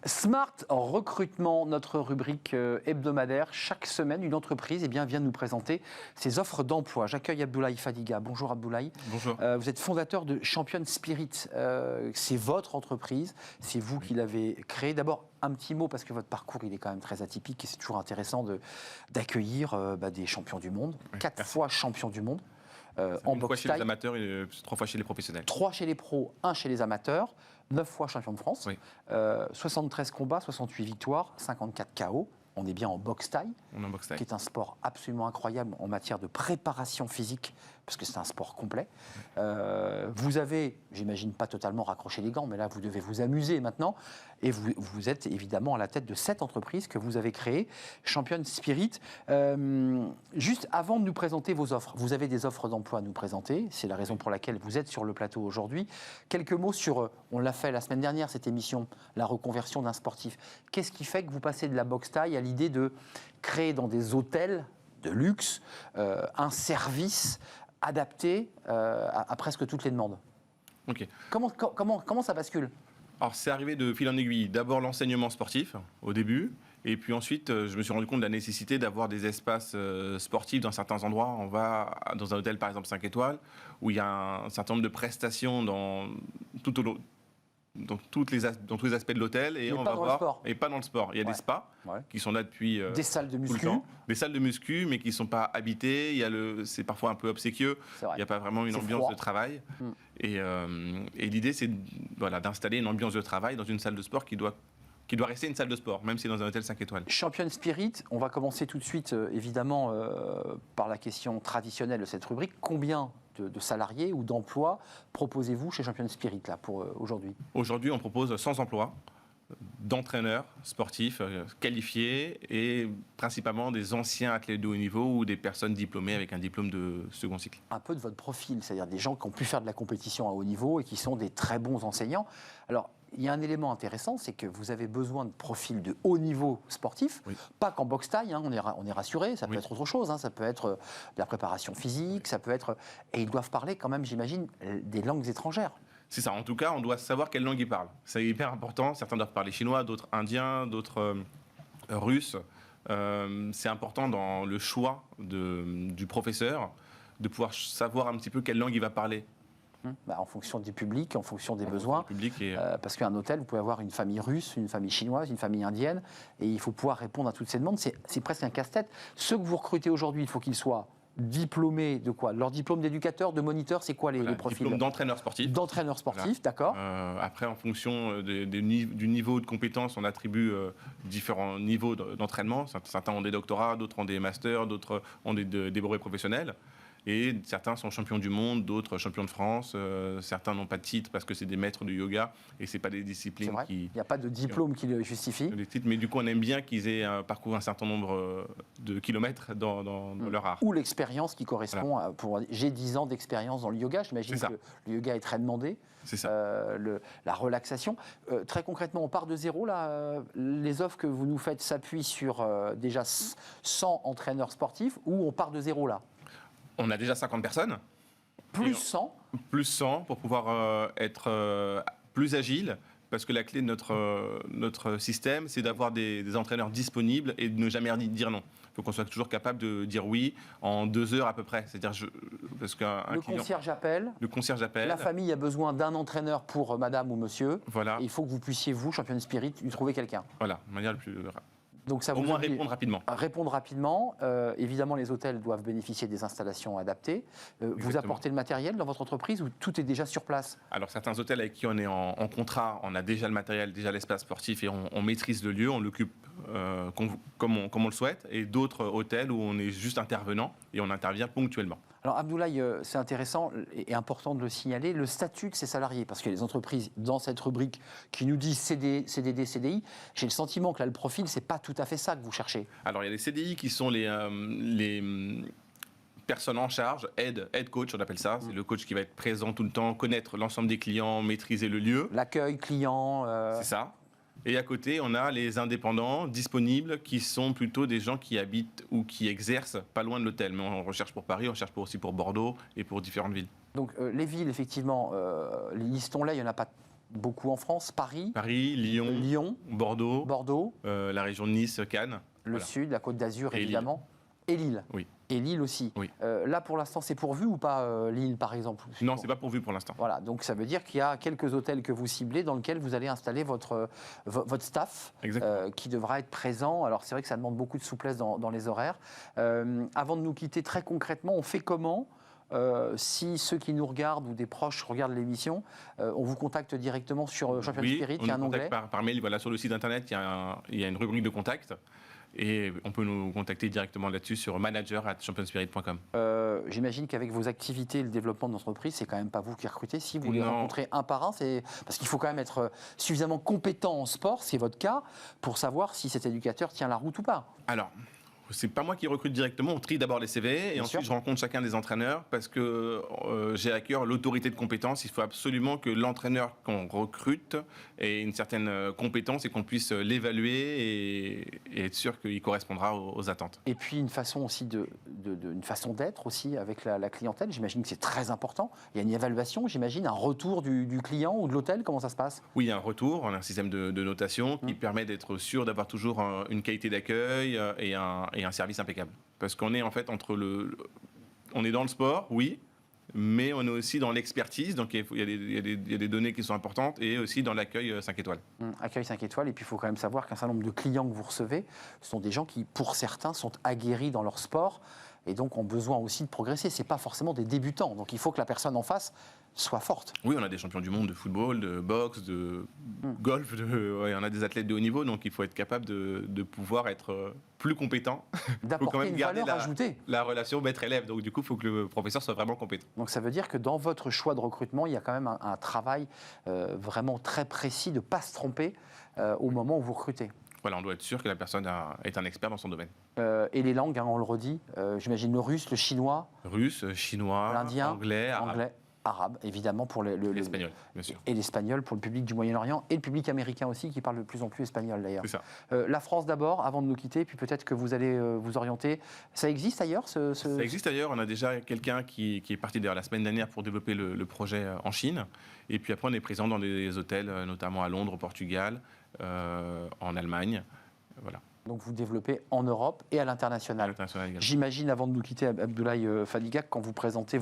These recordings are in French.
Smart Recrutement, notre rubrique hebdomadaire. Chaque semaine, une entreprise vient de nous présenter ses offres d'emploi. J'accueille Abdoulaye Fadiga. Bonjour Abdoulaye. Bonjour. Vous êtes fondateur de Champion Spirit. C'est votre entreprise, c'est vous qui l'avez créée. D'abord, un petit mot, parce que votre parcours il est quand même très atypique et c'est toujours intéressant d'accueillir des champions du monde. 4 fois champions du monde. En boxe chez les amateurs et 3 fois chez les professionnels. 3 chez les pros, 1 chez les amateurs, 9 fois champion de France, oui. 73 combats, 68 victoires, 54 KO. On est bien en boxe taille, qui est un sport absolument incroyable en matière de préparation physique, parce que c'est un sport complet. Vous avez, j'imagine pas totalement raccroché les gants, mais là vous devez vous amuser maintenant, et vous êtes évidemment à la tête de cette entreprise que vous avez créée, Champion Spirit. Juste avant de nous présenter vos offres, vous avez des offres d'emploi à nous présenter, c'est la raison pour laquelle vous êtes sur le plateau aujourd'hui. Quelques mots sur, on l'a fait la semaine dernière cette émission, la reconversion d'un sportif. Qu'est-ce qui fait que vous passez de la boxe taille à l'idée de créer dans des hôtels de luxe un service adapté à presque toutes les demandes? Okay. Comment ça bascule? Alors c'est arrivé de fil en aiguille. D'abord l'enseignement sportif au début, et puis ensuite je me suis rendu compte de la nécessité d'avoir des espaces sportifs dans certains endroits. On va dans un hôtel par exemple 5 étoiles, où il y a un certain nombre de prestations dans tous les aspects de l'hôtel, et on va voir, et pas dans le sport. Il y a des spas qui sont là depuis des salles de muscu, des salles de muscu, mais qui ne sont pas habitées. C'est parfois un peu obséquieux. Il n'y a pas vraiment une ambiance de travail. Et l'idée, c'est d'installer une ambiance de travail dans une salle de sport qui doit rester une salle de sport, même si c'est dans un hôtel 5 étoiles. Champion Spirit, on va commencer tout de suite, évidemment, par la question traditionnelle de cette rubrique. Combien de salariés ou d'emplois proposez-vous chez Champion Spirit là, pour aujourd'hui? Aujourd'hui, on propose 100 emplois d'entraîneurs sportifs qualifiés, et principalement des anciens athlètes de haut niveau ou des personnes diplômées avec un diplôme de second cycle. Un peu de votre profil, c'est-à-dire des gens qui ont pu faire de la compétition à haut niveau et qui sont des très bons enseignants. Alors, il y a un élément intéressant, c'est que vous avez besoin de profils de haut niveau sportif, pas qu'en boxe taille, on est rassuré, ça peut être autre chose, ça peut être de la préparation physique, ça peut être... Et ils doivent parler quand même, j'imagine, des langues étrangères. C'est ça, en tout cas, on doit savoir quelle langue ils parlent. C'est hyper important, certains doivent parler chinois, d'autres indien, d'autres russes. C'est important dans le choix du professeur de pouvoir savoir un petit peu quelle langue il va parler. En fonction du public, en fonction des besoins. Parce qu'un hôtel, vous pouvez avoir une famille russe, une famille chinoise, une famille indienne, et il faut pouvoir répondre à toutes ces demandes. C'est presque un casse-tête. Ceux que vous recrutez aujourd'hui, il faut qu'ils soient diplômés de quoi? Leur diplôme d'éducateur, de moniteur, c'est quoi les profils? Diplôme d'entraîneur sportif. D'entraîneur sportif, d'accord. Après, en fonction du niveau de compétence, on attribue différents niveaux d'entraînement. Certains ont des doctorats, d'autres ont des masters, d'autres ont des brevets professionnels. Et certains sont champions du monde, d'autres champions de France. Certains n'ont pas de titre parce que c'est des maîtres du yoga et c'est pas des disciplines qui... Il n'y a pas de diplôme qui le justifie. Mais du coup, on aime bien qu'ils aient parcouru un certain nombre de kilomètres dans leur art. Ou l'expérience qui correspond à... J'ai 10 ans d'expérience dans le yoga. J'imagine que le yoga est très demandé. C'est ça. La relaxation. Très concrètement, on part de zéro. Là, les offres que vous nous faites s'appuient sur déjà 100 entraîneurs sportifs, ou on part de zéro là? On a déjà 50 personnes. Plus 100. Plus 100 pour pouvoir être plus agile, parce que la clé de notre système, c'est d'avoir des entraîneurs disponibles et de ne jamais dire non. Il faut qu'on soit toujours capable de dire oui en 2 heures à peu près. C'est-à-dire, parce le concierge appelle. Le concierge appelle. La famille a besoin d'un entraîneur pour madame ou monsieur. Voilà. Et il faut que vous puissiez, vous, Champion Spirit, lui trouver quelqu'un. Voilà, de manière la plus... Donc ça au moins répondre rapidement. Répondre rapidement. Évidemment, les hôtels doivent bénéficier des installations adaptées. Vous apportez le matériel dans votre entreprise ou tout est déjà sur place? Alors, certains hôtels avec qui on est en contrat, on a déjà le matériel, déjà l'espace sportif, et on maîtrise le lieu, on l'occupe comme on le souhaite. Et d'autres hôtels où on est juste intervenant et on intervient ponctuellement. Alors Abdoulaye, c'est intéressant et important de le signaler, le statut de ces salariés, parce que les entreprises, dans cette rubrique qui nous dit CDD, CDI, j'ai le sentiment que là, le profil, c'est pas tout à fait ça que vous cherchez. Alors il y a les CDI qui sont les personnes en charge, head coach, on appelle ça. C'est le coach qui va être présent tout le temps, connaître l'ensemble des clients, maîtriser le lieu. L'accueil client. C'est ça. Et à côté, on a les indépendants disponibles qui sont plutôt des gens qui habitent ou qui exercent pas loin de l'hôtel. Mais on recherche pour Paris, on recherche aussi pour Bordeaux et pour différentes villes. Donc les villes, effectivement, listons-les, il n'y en a pas beaucoup en France, Paris, Lyon, Bordeaux, la région de Nice, Cannes. Le sud, la Côte d'Azur, évidemment. Et Lille. Oui. Et Lille aussi. Oui. Là, pour l'instant, c'est pourvu ou pas, Lille, par exemple? Non, c'est pas pourvu pour l'instant. Voilà, donc ça veut dire qu'il y a quelques hôtels que vous ciblez dans lesquels vous allez installer votre staff qui devra être présent. Alors, c'est vrai que ça demande beaucoup de souplesse dans les horaires. Avant de nous quitter, très concrètement, on fait comment si ceux qui nous regardent ou des proches regardent l'émission, on vous contacte directement sur Champion Spirit, il y a un onglet par mail, voilà, sur le site internet, il y a une rubrique de contact. Et on peut nous contacter directement là-dessus sur manager@championspirit.com. J'imagine qu'avec vos activités et le développement d'entreprise, c'est quand même pas vous qui recrutez. Si vous les rencontrez un par un, c'est parce qu'il faut quand même être suffisamment compétent en sport, c'est votre cas, pour savoir si cet éducateur tient la route ou pas. Alors, c'est pas moi qui recrute directement, on trie d'abord les CV et ensuite je rencontre chacun des entraîneurs parce que j'ai à cœur l'autorité de compétence. Il faut absolument que l'entraîneur qu'on recrute ait une certaine compétence et qu'on puisse l'évaluer et être sûr qu'il correspondra aux attentes. Et puis une façon aussi une façon d'être aussi avec la clientèle, j'imagine que c'est très important. Il y a une évaluation, j'imagine, un retour du client ou de l'hôtel, comment ça se passe? Oui, il y a un retour, on a un système de notation qui permet d'être sûr d'avoir toujours une qualité d'accueil et un service impeccable. Parce qu'on est en fait on est dans le sport, oui, mais on est aussi dans l'expertise, donc il y a des données qui sont importantes, et aussi dans l'accueil 5 étoiles. Accueil 5 étoiles, et puis il faut quand même savoir qu'un certain nombre de clients que vous recevez, ce sont des gens qui, pour certains, sont aguerris dans leur sport, et donc ont besoin aussi de progresser. Ce n'est pas forcément des débutants, donc il faut que la personne en face soit forte. Oui, on a des champions du monde de football, de boxe, de golf, on a des athlètes de haut niveau, donc il faut être capable de pouvoir être plus compétent. D'apporter quand même une garder valeur ajoutée. La relation maître-élève, donc du coup, il faut que le professeur soit vraiment compétent. Donc ça veut dire que dans votre choix de recrutement, il y a quand même un travail vraiment très précis de ne pas se tromper au moment où vous recrutez. Voilà, on doit être sûr que la personne est un expert dans son domaine. Et les langues, on le redit, j'imagine le russe, le chinois. Russe, chinois, l'indien, anglais, arabe, évidemment, pour l'espagnol, bien sûr. Et l'espagnol pour le public du Moyen-Orient et le public américain aussi, qui parle de plus en plus espagnol d'ailleurs. C'est ça. La France d'abord, avant de nous quitter, puis peut-être que vous allez vous orienter. Ça existe ailleurs Ça existe ailleurs. On a déjà quelqu'un qui est parti d'ailleurs la semaine dernière pour développer le projet en Chine. Et puis après, on est présent dans des hôtels, notamment à Londres, au Portugal, en Allemagne. Voilà. Donc vous développez en Europe et à l'international. J'imagine, avant de nous quitter, Abdoulaye Fadiga, quand vous présentez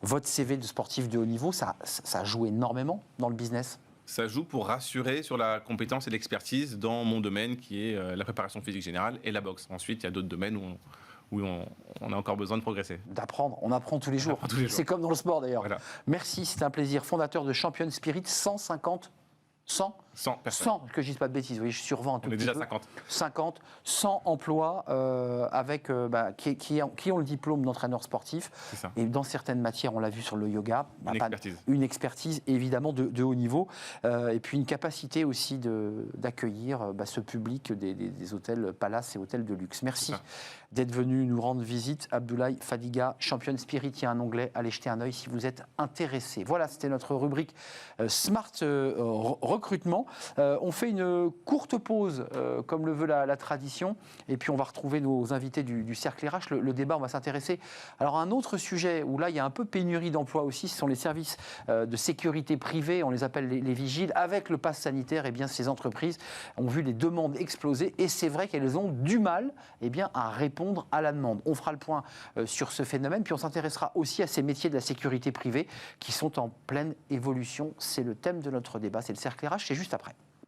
votre CV de sportif de haut niveau, ça joue énormément dans le business. Ça joue pour rassurer sur la compétence et l'expertise dans mon domaine qui est la préparation physique générale et la boxe. Ensuite, il y a d'autres domaines où on a encore besoin de progresser. D'apprendre, on apprend tous les jours. C'est comme dans le sport d'ailleurs. Voilà. Merci, c'était un plaisir. Fondateur de Champion Spirit, 100 que je dise pas de bêtises, oui, je survends un tout petit peu. On est déjà 50. 100 emplois qui ont le diplôme d'entraîneur sportif. Et dans certaines matières, on l'a vu sur le yoga, une expertise évidemment de haut niveau. Et puis une capacité aussi d'accueillir ce public des hôtels Palace et hôtels de luxe. Merci d'être venu nous rendre visite. Abdoulaye Fadiga, Champion Spirit, il y a un onglet, allez jeter un œil si vous êtes intéressé. Voilà, c'était notre rubrique Smart Recrutement. On fait une courte pause, comme le veut la tradition, et puis on va retrouver nos invités du Cercle RH. Le débat, on va s'intéresser. Alors, un autre sujet où là, il y a un peu pénurie d'emploi aussi, ce sont les services de sécurité privée, on les appelle les vigiles. Avec le pass sanitaire, eh bien, ces entreprises ont vu les demandes exploser, et c'est vrai qu'elles ont du mal à répondre à la demande. On fera le point sur ce phénomène, puis on s'intéressera aussi à ces métiers de la sécurité privée qui sont en pleine évolution. C'est le thème de notre débat, c'est le Cercle RH, c'est juste après.